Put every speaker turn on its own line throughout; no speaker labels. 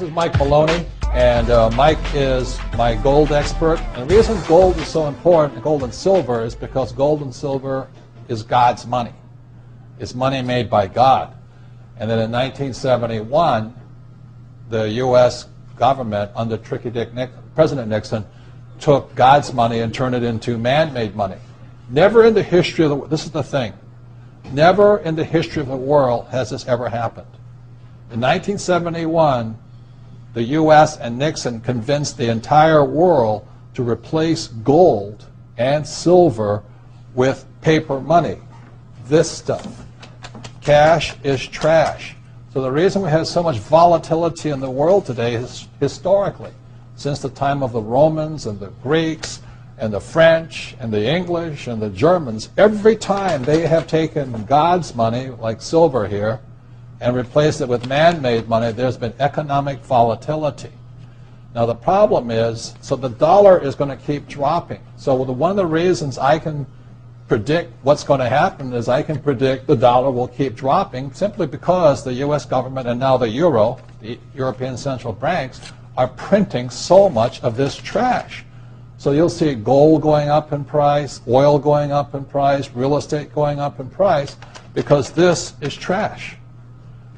is Mike Maloney, and Mike is my gold expert. And the reason gold is so important, gold and silver, is because gold and silver is God's money. It's money made by God. And then in 1971, the U.S. government, under President Nixon, took God's money and turned it into man-made money. Never in the history of the world, this is the thing, never in the history of the world has this ever happened. In 1971, the U.S. and Nixon convinced the entire world to replace gold and silver with paper money. This stuff. Cash is trash. So the reason we have so much volatility in the world today is historically, since the time of the Romans and the Greeks and the French and the English and the Germans, every time they have taken God's money, like silver here, and replaced it with man-made money, there's been economic volatility. Now the problem is, so the dollar is going to keep dropping. So one of the reasons I can predict what's going to happen is I can predict the dollar will keep dropping simply because the U.S. government and now the euro, the European central banks, are printing so much of this trash. So you'll see gold going up in price, oil going up in price, real estate going up in price, because this is trash.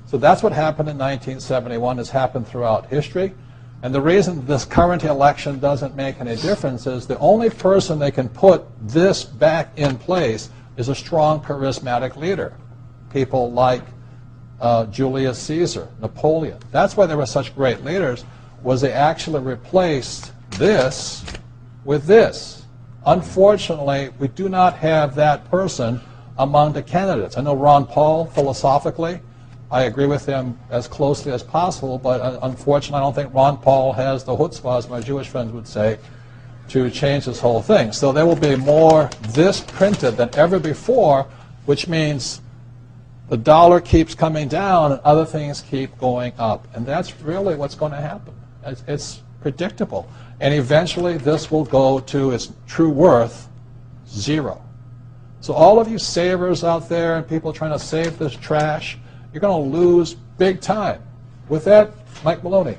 So that's what happened in 1971, has happened throughout history. And the reason this current election doesn't make any difference is the only person they can put this back in place is a strong, charismatic leader. People like Julius Caesar, Napoleon. That's why they were such great leaders, was they actually replaced this with this. Unfortunately, we do not have that person among the candidates. I know Ron Paul, philosophically, I agree with him as closely as possible, but unfortunately I don't think Ron Paul has the chutzpah, as my Jewish friends would say, to change this whole thing. So there will be more this printed than ever before, which means the dollar keeps coming down and other things keep going up. And that's really what's going to happen. It's predictable. And eventually this will go to its true worth, zero. So all of you savers out there and people trying to save this trash, you're going to lose big time. With that, Mike Maloney.